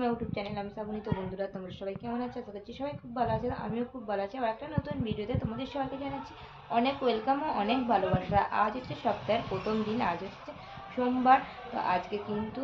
YouTube channel. আমি শ্রাবণী। তো বন্ধুরা, তোমরা সবাই কেমন আছো? আশা করছি সবাই খুব ভালো আছে। আমিও খুব ভালো আছি। আর একটা নতুন ভিডিওতে তোমাদের সবাইকে জানাচ্ছি অনেক ওয়েলকাম ও অনেক ভালোবাসা। আজ হচ্ছে সপ্তাহের প্রথম দিন, আজ হচ্ছে সোমবার। তো আজকে কিন্তু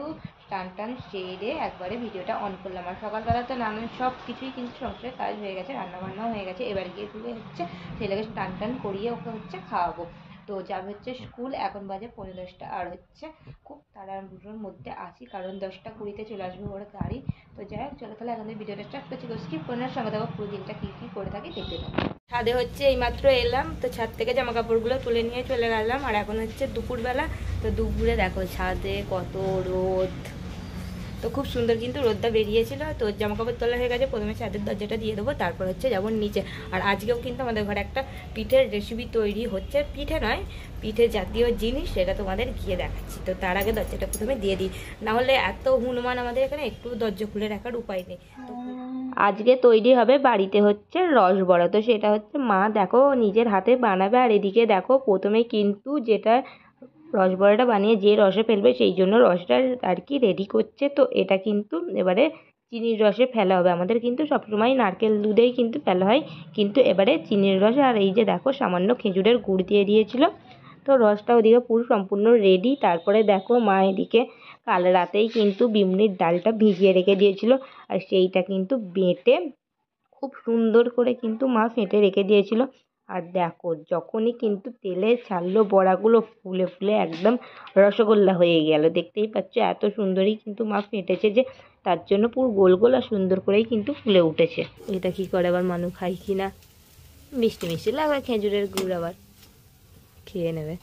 টান সেরে একবারে ভিডিওটা অন করলাম। আর সকালবেলা তো নানান সব কিছুই কিন্তু সংসারের কাজ হয়ে গেছে, রান্নাবান্নাও হয়ে গেছে। এবার গিয়ে তুলে হচ্ছে ছেলেকে টান করিয়ে ওকে হচ্ছে খাওয়াবো। তো যাবে হচ্ছে স্কুল। এখন বাজে 10:45। আর হচ্ছে খুব তাড়াহুড়োর মধ্যে আছি, কারণ 10টা 20-তে চলে আসবে ওর গাড়ি। তো যাই হোক, চলো তাহলে এখন ভিডিওটা স্টার্ট করছি। স্কিপ করার সঙ্গে দেখো পুরো দিনটা কী কী করে থাকি দেখতে থাকো। ছাদে হচ্ছে এইমাত্র এলাম, তো ছাদ থেকে জামা কাপড়গুলো তুলে নিয়ে চলে গেলাম। আর এখন হচ্ছে দুপুরবেলা। তো দুপুরে দেখো ছাদে কত রোদ, তো খুব সুন্দর কিন্তু রোদটা বেরিয়েছিল। তো জামা কাপড় তোলা হয়ে গেছে, প্রথমে ছাদের দরজাটা দিয়ে দেবো, তারপর হচ্ছে যাবো নিচে। আর আজকেও কিন্তু আমাদের ঘরে একটা পিঠের রেসিপি তৈরি হচ্ছে, পিঠে নয় পিঠে জাতীয় জিনিস, সেটা তোমাদের গিয়ে দেখাচ্ছি। তো তার আগে দরজাটা প্রথমে দিয়ে দিই, নাহলে এত হনুমান আমাদের এখানে, একটু দরজা খুলে রাখার উপায় নেই। আজকে তৈরি হবে বাড়িতে হচ্ছে রসবড়া। তো সেটা হচ্ছে মা দেখো নিজের হাতে বানাবে। আর এদিকে দেখো প্রথমে কিন্তু যেটা রসবড়াটা বানিয়ে যে রসে ফেলবে, সেই জন্য রসটা আর কি রেডি করছে। তো এটা কিন্তু এবারে চিনির রসে ফেলা হবে। আমাদের কিন্তু সবসময় নারকেল দুধেই কিন্তু ফেলা হয়, কিন্তু এবারে চিনির রসে। আর এই যে দেখো সামান্য খেজুরের গুড় দিয়ে দিয়েছিল। তো রসটা ওদিকে পুরো সম্পূর্ণ রেডি। তারপরে দেখো মা এদিকে কাল রাতেই কিন্তু বিউলির ডালটা ভিজিয়ে রেখে দিয়েছিল, আর সেইটা কিন্তু বেটে খুব সুন্দর করে কিন্তু মা ফেটে রেখে দিয়েছিল। আর দেখো যখনই কিন্তু তেলে ছাড়লো, বড়াগুলো ফুলে ফুলে একদম রসগোল্লা হয়ে গেল। দেখতেই পাচ্ছ এত সুন্দরই কিন্তু মা ফেটেছে, যে তার জন্য পুরো গোল গোল আর সুন্দর করেই কিন্তু ফুলে উঠেছে। এটা কি করে আবার মানু খাই কি না, মিষ্টি মিষ্টি লাগবে, খেজুরের গুড় আবার খেয়ে নেবে।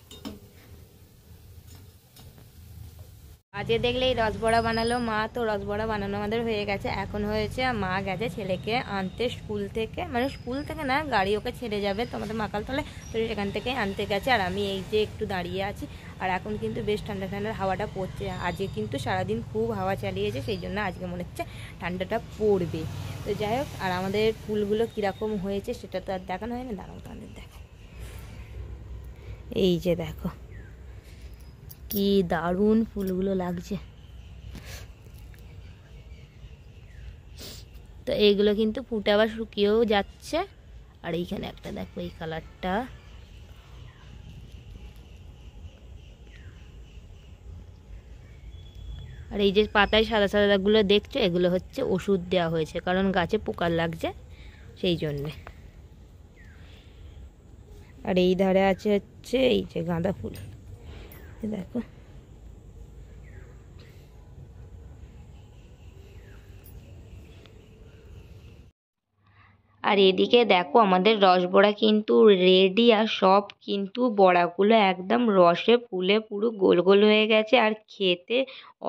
আজকে দেখলে এই রসবড়া বানালো মা। তো রসবড়া বানানো আমাদের হয়ে গেছে। এখন হয়েছে মা গেছে ছেলেকে আনতে স্কুল থেকে, মানে স্কুল থেকে না, গাড়ি ওকে ছেড়ে যাবে তো আমাদের মাকালতলায়, তো সেখান থেকে আনতে গেছে। আর আমি এই যে একটু দাঁড়িয়ে আছি। আর এখন কিন্তু বেশ ঠান্ডা ঠান্ডার হাওয়াটা পড়ছে। আজকে কিন্তু সারাদিন খুব হাওয়া চালিয়েছে, সেই জন্য আজকে মনে হচ্ছে ঠান্ডাটা পড়বে। তো যাই হোক, আর আমাদের ফুলগুলো কীরকম হয়েছে সেটা তো আর দেখানো হয় না, দাঁড়াও তোমাদের দেখো। এই যে দেখো কি দারুণ ফুলগুলো লাগছে। তো এইগুলো কিন্তু ফুটে আবার শুকিয়েও যাচ্ছে। আর এইখানে একটা দেখো এই কালারটা, আর এই যে পাতায় সাদা সাদাগুলো দেখছো, এগুলো হচ্ছে ওষুধ দেওয়া হয়েছে, কারণ গাছে পোকা লাগছে সেই জন্যে। আর এই ধারে আছে হচ্ছে এই যে গাঁদা ফুল, দেখো। আর এদিকে দেখো আমাদের রসবড়া কিন্তু রেডি। আর সব কিন্তু বড়াগুলো একদম রসে ফুলে পুরো গোল গোল হয়ে গেছে। আর খেতে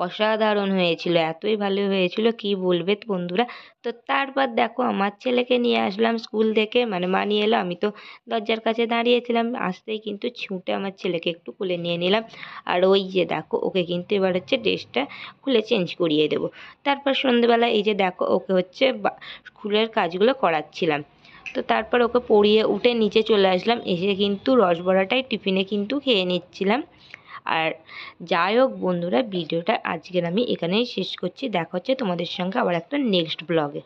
অসাধারণ হয়েছিল, এতই ভালো হয়েছিল কি বলবে বন্ধুরা। তো তারপর দেখো আমার ছেলেকে নিয়ে আসলাম স্কুল থেকে, মানে মা নিয়ে এলো, আমি তো দরজার কাছে দাঁড়িয়েছিলাম। আসতেই কিন্তু ছুটে আমার ছেলেকে একটু কোলে নিয়ে নিলাম। আর ওই যে দেখো ওকে কিন্তু এবার হচ্ছে ড্রেসটা খুলে চেঞ্জ করিয়ে দেবো। তারপর সন্ধেবেলা এই যে দেখো ওকে হচ্ছে স্কুলের কাজগুলো করাচ্ছিলাম। তো তারপর ওকে পড়িয়ে উঠে নিচে চলে আসলাম। এসে কিন্তু রসবড়াটাই টিফিনে কিন্তু খেয়ে নিচ্ছিলাম। আর যাই হোক বন্ধুরা, ভিডিওটা আজকের আমি এখানেই শেষ করছি। দেখা হচ্ছে তোমাদের সঙ্গে আবার একটা নেক্সট ব্লগে।